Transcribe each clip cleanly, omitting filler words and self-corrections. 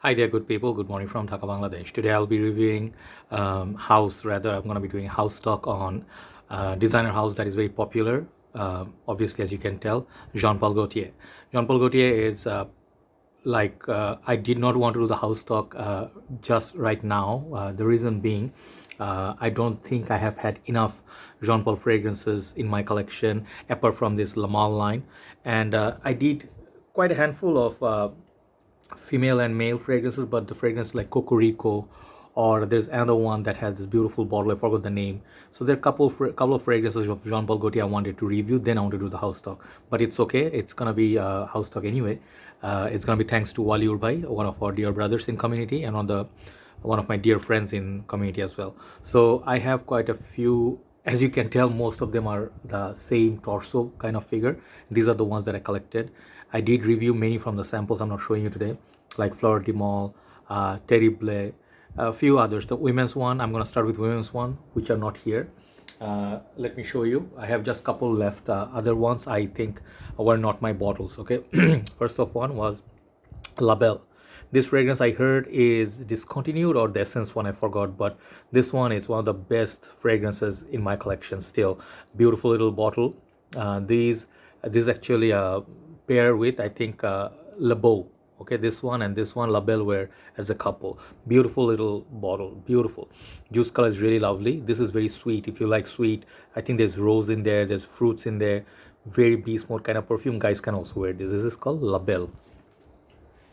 Hi there, good people. Good morning from Dhaka, Bangladesh. Today I'll be reviewing I'm going to be doing house talk on designer house that is very popular. Obviously, as you can tell, Jean-Paul Gaultier. Jean-Paul Gaultier is I did not want to do the house talk just right now. The reason being, I don't think I have had enough Jean Paul fragrances in my collection apart from this Lamal line, and I did quite a handful of female and male fragrances, but the fragrance like Cocorico, or there's another one that has this beautiful bottle. I forgot the name. So there are couple of fragrances of Jean Paul Gaultier I wanted to review. Then I want to do the house stock, but it's okay. It's gonna be house stock anyway. It's gonna be thanks to Waliur bhai, one of our dear brothers in community, and one of my dear friends in community as well. So I have quite a few. As you can tell, most of them are the same torso kind of figure. These are the ones that I collected. I did review many from the samples I'm not showing you today, like Fleur de Mal, Terrible, a few others. The women's one, I'm going to start with women's one, which are not here. Let me show you. I have just couple left. Other ones I think were not my bottles. Okay, first of one was Label. This fragrance I heard is discontinued, or the essence one I forgot, but this one is one of the best fragrances in my collection still. Beautiful little bottle. These actually pair with, I think, Beau. Okay, this one and this one Label were as a couple. Beautiful little bottle, beautiful. Juice color is really lovely. This is very sweet. If you like sweet, I think there's rose in there, there's fruits in there. Very beast mode kind of perfume. Guys can also wear this. This is called Label.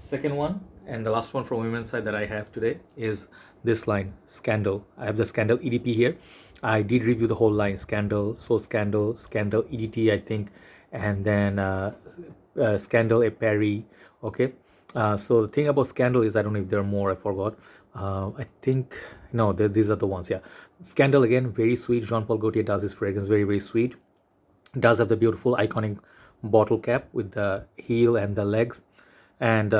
Second one, and the last one from women's side that I have today, is this line, Scandal. I have the Scandal EDP here. I did review the whole line, Scandal, Scandal EDT, I think, and then Scandal A Perry. Okay, so the thing about Scandal is, I don't know if there are more, I forgot. I think, no, these are the ones, yeah. Scandal, again, very sweet. Jean-Paul Gaultier does his fragrance very, very sweet. Does have the beautiful iconic bottle cap with the heel and the legs, and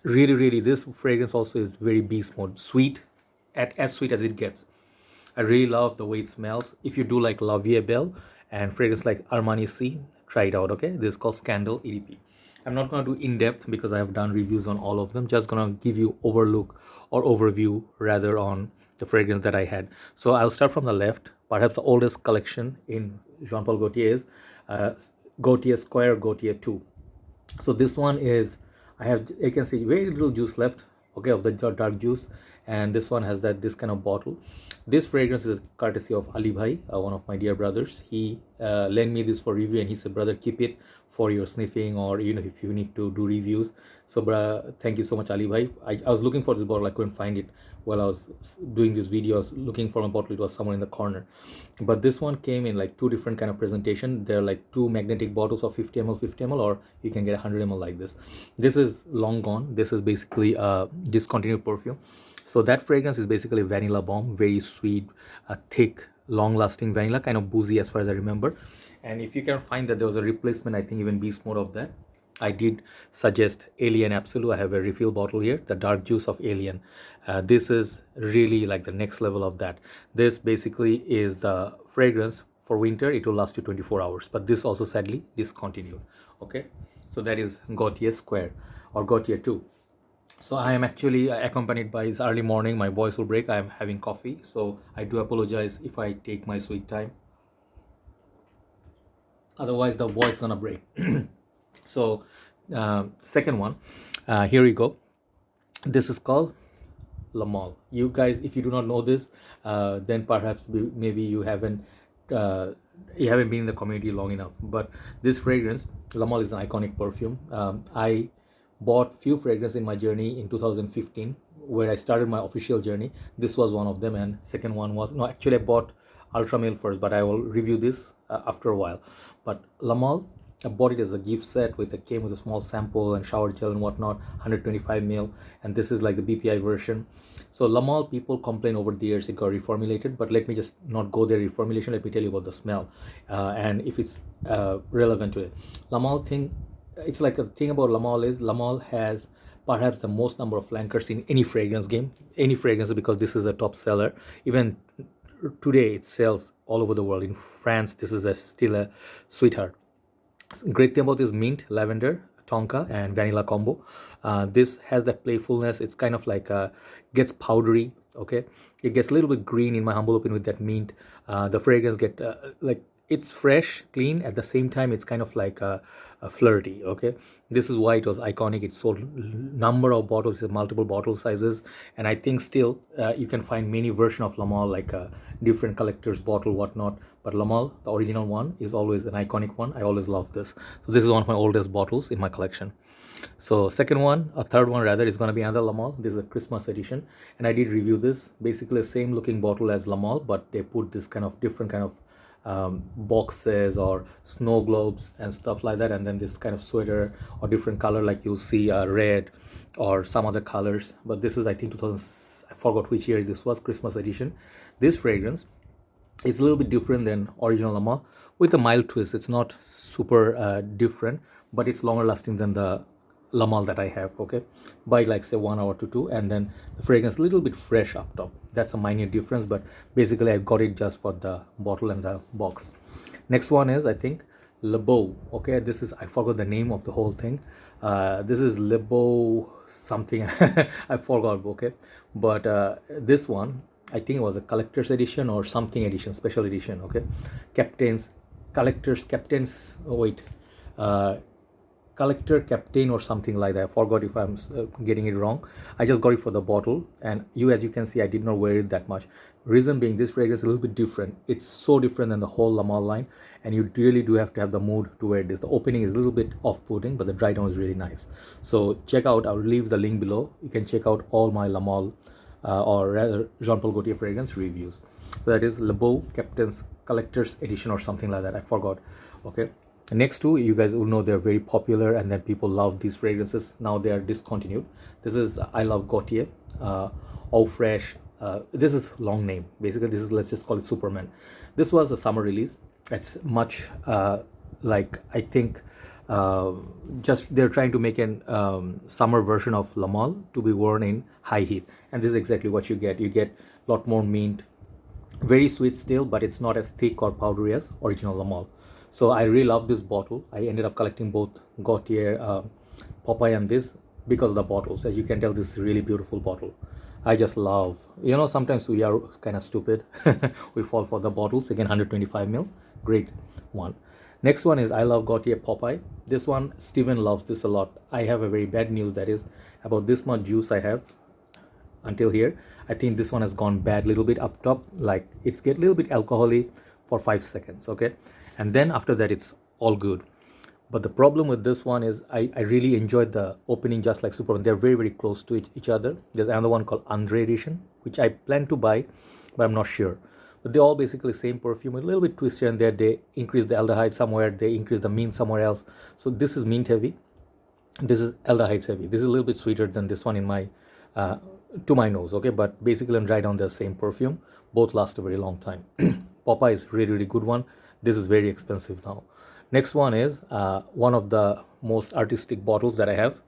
really this fragrance also is very beast mode, sweet, as sweet as it gets. I really love the way it smells. If you do like La Vie Belle and fragrance like Armani C, try it out. Okay, this is called Scandal EDP. I'm not going to do in depth because I have done reviews on all of them. Just gonna give you overlook or overview rather on the fragrance that I had. So I'll start from the left. Perhaps the oldest collection in Jean Paul Gaultier is Gaultier Square Gaultier 2. So this one is, you can see very little juice left, okay, of the dark juice, and this one has this kind of bottle. This fragrance is courtesy of Ali bhai, one of my dear brothers. He lent me this for review, and he said, brother, keep it for your sniffing, or if you need to do reviews. So thank you so much, Ali bhai. I was looking for this bottle, I couldn't find it while I was doing this video. I was looking for my bottle, it was somewhere in the corner. But this one came in like two different kind of presentation. They're like two magnetic bottles of 50 ml, 50 ml, or you can get 100 ml like this. This is long gone. This is basically a discontinued perfume. So that fragrance is basically vanilla bomb, very sweet, thick, long-lasting vanilla, kind of boozy as far as I remember. And if you can find that there was a replacement, I think even beast mode of that, I did suggest Alien Absolute. I have a refill bottle here, the dark juice of Alien. This is really like the next level of that. This basically is the fragrance for winter. It will last you 24 hours, but this also sadly discontinued. Okay, so that is Gaultier Square or Gaultier 2. So I am actually accompanied by his early morning. My voice will break. I am having coffee, so I do apologize if I take my sweet time. Otherwise, the voice is gonna break. So, second one, here we go. This is called Lamal. You guys, if you do not know this, then perhaps maybe you haven't been in the community long enough. But this fragrance, Lamal, is an iconic perfume. I bought few fragrances in my journey in 2015, where I started my official journey. This was one of them, and second one was, no, actually I bought Ultra Male first, but I will review this after a while. But Lamal, I bought it as a gift set came with a small sample and shower gel and whatnot, 125 ml, and this is like the BPI version. So Lamal, people complain over the years it got reformulated, but let me just not go there reformulation. Let me tell you about the smell and if it's relevant to it. Lamal thing, it's like a thing about Lamal is Lamal has perhaps the most number of flankers in any fragrance game, because this is a top seller. Even today it sells all over the world. In France, this is still a sweetheart. Great thing about this: mint, lavender, tonka, and vanilla combo. This has that playfulness. It's kind of like gets powdery. Okay, it gets a little bit green in my humble opinion with that mint. The fragrance get like it's fresh, clean. At the same time, it's kind of like flirty. Okay, this is why it was iconic. It sold number of bottles, multiple bottle sizes, and I think still you can find many version of Lamal, like different collectors bottle, whatnot. But Lamal, the original one, is always an iconic one. I always love this. So this is one of my oldest bottles in my collection. So second one, a third one rather, is going to be another Lamal. This is a Christmas edition, and I did review this. Basically, the same looking bottle as Lamal, but they put this kind of different kind of boxes or snow globes and stuff like that, and then this kind of sweater or different color, like you'll see red or some other colors. But this is, I think, 2000. I forgot which year this was, Christmas edition. This fragrance is a little bit different than original Lamal with a mild twist. It's not super different, but it's longer lasting than the Lamal that I have, okay, by like say 1 hour to 2, and then the fragrance a little bit fresh up top. That's a minor difference, but basically I got it just for the bottle and the box. Next one is, I think, Beau. Okay, this is, I forgot the name of the whole thing. This is Beau something. I forgot, okay, but this one, I think it was a collector's edition or something edition, special edition. Okay, collector captain or something like that. I forgot if I'm getting it wrong. I just got it for the bottle, and as you can see, I did not wear it that much. Reason being, this fragrance is a little bit different. It's so different than the whole Lamal line, and you really do have to have the mood to wear this. The opening is a little bit off-putting, but the dry down is really nice. So check out, I'll leave the link below. You can check out all my Lamal or rather Jean-Paul Gaultier fragrance reviews. So that is Beau Captain's Collector's Edition or something like that. I forgot. Okay. Next two, you guys will know they're very popular, and then people love these fragrances. Now they are discontinued. This is I Love Gaultier, Eau Fresh. This is long name. Basically, this is, let's just call it Superman. This was a summer release. It's much like, I think, just they're trying to make an summer version of Lamal to be worn in high heat, and this is exactly what you get. You get a lot more mint, very sweet still, but it's not as thick or powdery as original Lamal. So I really love this bottle. I ended up collecting both Gaultier, Popeye, and this because of the bottles. As you can tell, this is a really beautiful bottle. I just love, sometimes we are kind of stupid. We fall for the bottles. Again, 125 ml, great one. Next one is I Love Gaultier Popeye. This one, Steven loves this a lot. I have a very bad news, that is about this much juice I have until here. I think this one has gone bad a little bit up top. Like, it's get a little bit alcoholic for 5 seconds, okay? And then after that, it's all good. But the problem with this one is I really enjoyed the opening, just like Superman. They're very, very close to each other. There's another one called Andre Edition, which I plan to buy, but I'm not sure. But they're all basically same perfume, with a little bit twist here and there. They increase the aldehyde somewhere, they increase the mint somewhere else. So this is mint heavy, this is aldehydes heavy. This is a little bit sweeter than this one in my to my nose, okay? But basically on dry down, they're same perfume. Both last a very long time. Popeye is really, really good one. This is very expensive now. Next one is one of the most artistic bottles that I have.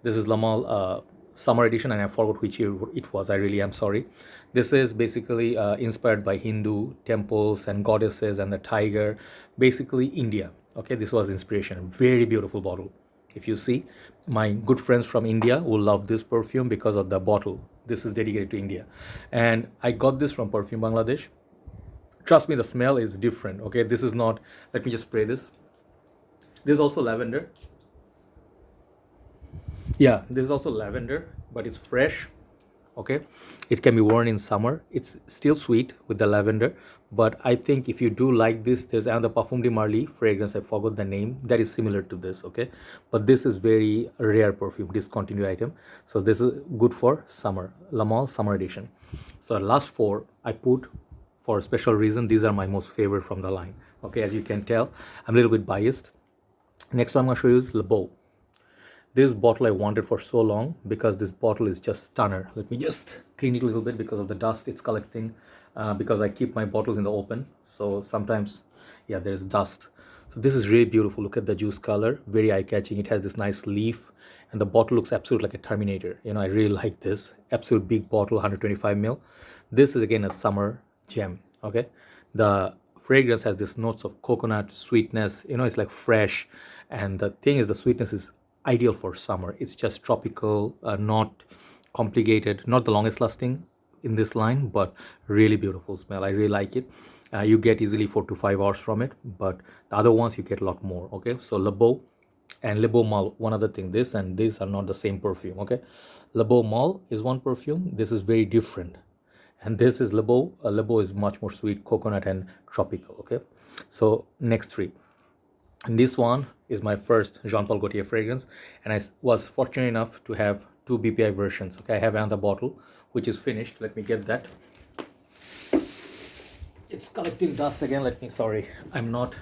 This is Lamal Summer Edition, and I forgot which year it was. I really am sorry. This is basically inspired by Hindu temples and goddesses and the tiger, basically India. Okay, this was inspiration. Very beautiful bottle. If you see, my good friends from India will love this perfume because of the bottle. This is dedicated to India, and I got this from Perfume Bangladesh. Trust me, the smell is different. Okay, this is not, let me just spray this. This is also lavender. Yeah, this is also lavender, but it's fresh. Okay, it can be worn in summer. It's still sweet with the lavender, but I think if you do like this, there's another Parfum de Marly fragrance, I forgot the name, that is similar to this. Okay, but this is very rare perfume, discontinued item. So this is good for summer, Lamal Summer Edition. So last four I put for a special reason. These are my most favorite from the line. Okay, as you can tell, I'm a little bit biased. Next one I'm going to show you is Beau. This bottle I wanted for so long because this bottle is just stunner. Let me just clean it a little bit because of the dust it's collecting, because I keep my bottles in the open. So sometimes, yeah, there's dust. So this is really beautiful. Look at the juice color, very eye-catching. It has this nice leaf, and the bottle looks absolutely like a Terminator. I really like this. Absolute big bottle, 125 ml. This is again a summer gem. Okay, the fragrance has this notes of coconut sweetness. It's like fresh, and the thing is, the sweetness is ideal for summer. It's just tropical, not complicated, not the longest lasting in this line, but really beautiful smell. I really like it. You get easily 4 to 5 hours from it, but the other ones you get a lot more. Okay, so Le Beau and Le Beau Mal. One other thing, this and this are not the same perfume. Okay, Le Beau Mal is one perfume. This is very different, and this is Le Beau. Le Beau is much more sweet, coconut and tropical. Okay, so next three. And this one is my first Jean Paul Gaultier fragrance, and I was fortunate enough to have two BPI versions. Okay, I have another bottle which is finished. Let me get that. It's collecting dust again. Sorry, I'm not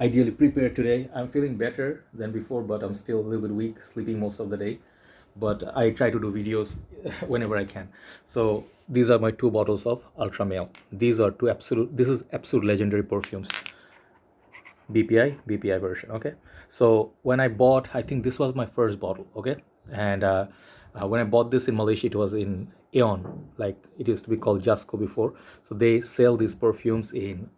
ideally prepared today. I'm feeling better than before, but I'm still a little bit weak, sleeping most of the day. But I try to do videos whenever I can. So these are my two bottles of Ultra Male. These are this is absolute legendary perfumes. BPI version. Okay, so when I bought, I think this was my first bottle. Okay, and when I bought this in Malaysia, it was in Aeon, like it used to be called Jasco before. So they sell these perfumes in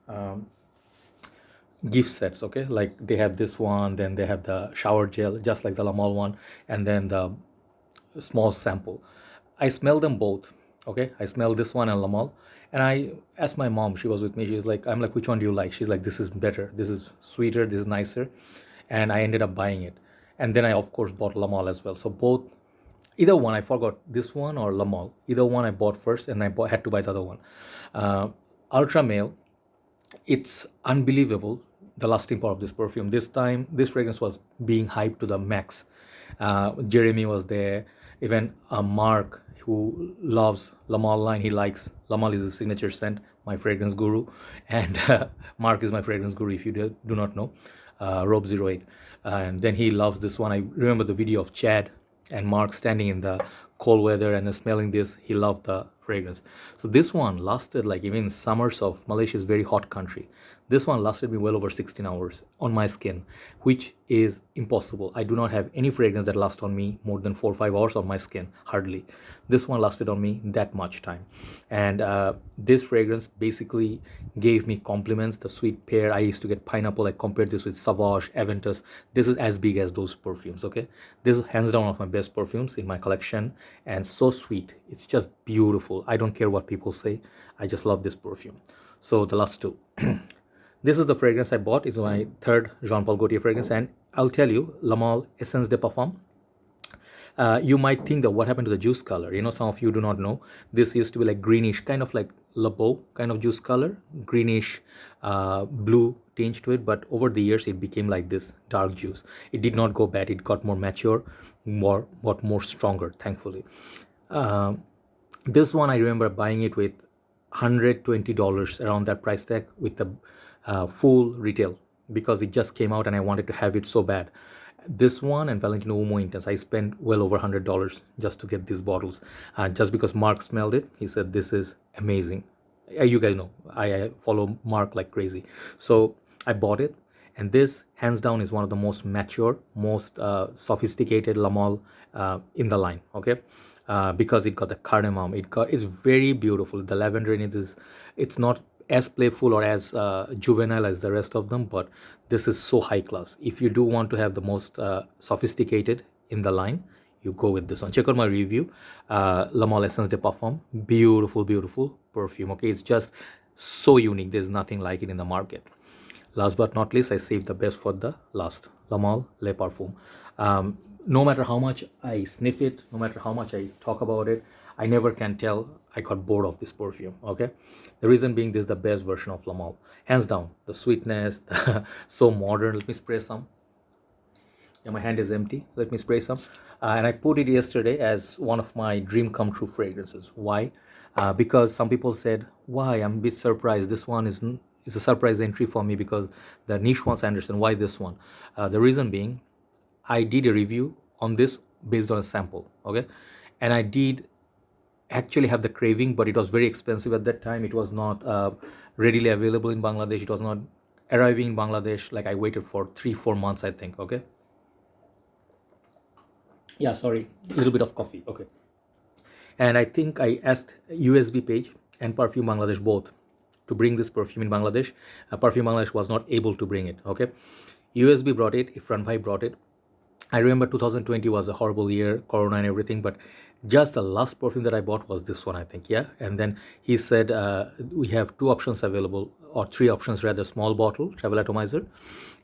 gift sets. Okay, like they have this one, then they have the shower gel, just like the Lamal one, and then the small sample. I smell them both. Okay, I smell this one and Lamal, and I asked my mom. She was with me. She's like, I'm like, which one do you like? She's like, this is better. This is sweeter. This is nicer, and I ended up buying it. And then I of course bought Lamal as well. So both, either one, I forgot this one or Lamal. Either one I bought first, and had to buy the other one. Ultra Male, it's unbelievable the lasting power of this perfume. This time, this fragrance was being hyped to the max. Jeremy was there. Even Mark, who loves Lamal line, he likes Lamal is his signature scent, my fragrance guru, and Mark is my fragrance guru. If you do not know, Robe 08, and then he loves this one. I remember the video of Chad and Mark standing in the cold weather and smelling this. He loved the fragrance. So this one lasted, like, even summers of Malaysia is very hot country. This one lasted me well over 16 hours on my skin, which is impossible. I do not have any fragrance that lasts on me more than 4 or 5 hours on my skin, hardly. This one lasted on me that much time. And this fragrance basically gave me compliments. The sweet pear, I used to get pineapple. I compared this with Sauvage, Aventus. This is as big as those perfumes. Okay, this is hands down one of my best perfumes in my collection, and so sweet. It's just beautiful. I don't care what people say. I just love this perfume. So the last two. This is the fragrance I bought. It's my third Jean Paul Gaultier fragrance, and I'll tell you, Lamal Essence de Parfum. You might think that what happened to the juice color. You know, some of you do not know. This used to be like greenish, kind of like Le Beau kind of juice color, greenish blue tinge to it. But over the years, it became like this dark juice. It did not go bad. It got more mature, got more stronger, thankfully. This one, I remember buying it with $120 around that price tag with the full retail, because it just came out and I wanted to have it so bad. This one and Valentino Uomo Intense, I spent well over $100 just to get these bottles, just because Mark smelled it. He said this is amazing. You guys know I follow Mark like crazy, so I bought it. And this hands down is one of the most mature, most sophisticated Lamal in the line. Okay, because it got the cardamom, it's very beautiful. The lavender in it is, it's not as playful or as juvenile as the rest of them, but this is so high class. If you do want to have the most sophisticated in the line, you go with this one. Check out my review, Lamal Essence de Parfum. Beautiful perfume. Okay, it's just so unique. There's nothing like it in the market. Last but not least, I saved the best for the last, Lamal Le Parfum. No matter how much I sniff it, no matter how much I talk about it, I never can tell I got bored of this perfume. Okay, the reason being, this is the best version of Lamal, hands down. The sweetness, so modern. Let me spray some. Yeah, my hand is empty. Let me spray some. And I put it yesterday as one of my dream come true fragrances. Why? Because some people said, why? I'm a bit surprised. This one is a surprise entry for me, because the niche ones I understand. Why this one? The reason being, I did a review on this based on a sample. Okay, and I did actually have the craving, but it was very expensive at that time. It was not readily available in Bangladesh. It was not arriving in Bangladesh. Like, I waited for 3-4 months, I think. Okay, yeah, sorry, a little bit of coffee. Okay, and I think I asked USB page and Perfume Bangladesh both to bring this perfume in Bangladesh. Perfume Bangladesh was not able to bring it. Okay, USB brought it, Ifran Bhai brought it, I remember 2020 was a horrible year, Corona and everything, but just the last perfume that I bought was this one, I think, yeah. And then he said we have two options available, or three options rather: small bottle travel atomizer,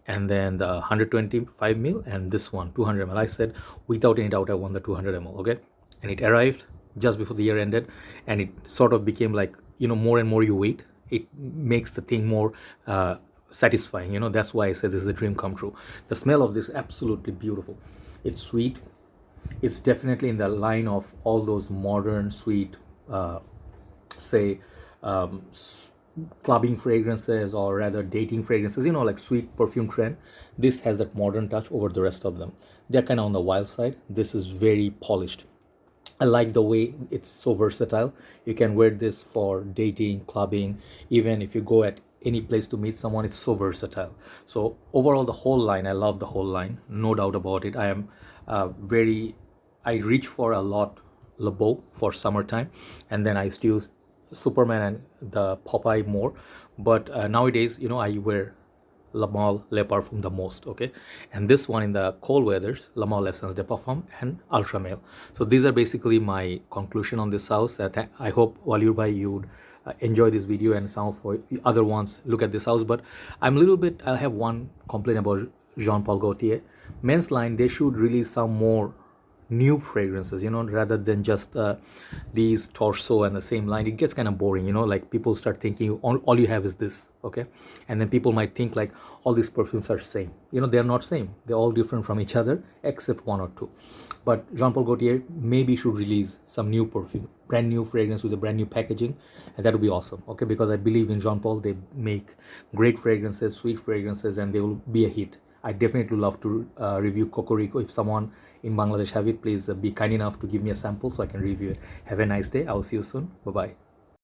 and then the 125 ml, and this one 200 ml. I said without any doubt I want the 200 ml. Okay, and it arrived just before the year ended, and it sort of became like, more and more you wait, it makes the thing more satisfying. That's why I said this is a dream come true. The smell of this is absolutely beautiful. It's sweet. It's definitely in the line of all those modern sweet, say, clubbing fragrances, or rather dating fragrances, like sweet perfume trend. This has that modern touch over the rest of them. They're kind of on the wild side. This is very polished. I like the way it's so versatile. You can wear this for dating, clubbing, even if you go at any place to meet someone. It's so versatile. So overall, the whole line, I love the whole line, no doubt about it. I reach for a lot Beau for summertime, and then I used to use Superman and the Popeye more. But nowadays, I wear La Male Le Parfum the most, okay? And this one in the cold weathers, La Male Essence de Parfum and Ultra Male. So these are basically my conclusion on this house. That I hope, Waliur bhai, you would enjoy this video, and some of the other ones look at this house. But I have one complaint about Jean-Paul Gaultier. Men's line, they should release some more new fragrances, rather than just these torso and the same line. It gets kind of boring, like people start thinking all you have is this, okay? And then people might think like all these perfumes are same. They're not same. They're all different from each other except one or two. But Jean-Paul Gaultier maybe should release some new perfume, brand new fragrance with a brand new packaging, and that would be awesome, okay? Because I believe in Jean-Paul. They make great fragrances, sweet fragrances, and they will be a hit. I definitely love to review Cocorico. If someone in Bangladesh have it, please be kind enough to give me a sample so I can review it. Have a nice day. I'll see you soon. Bye-bye.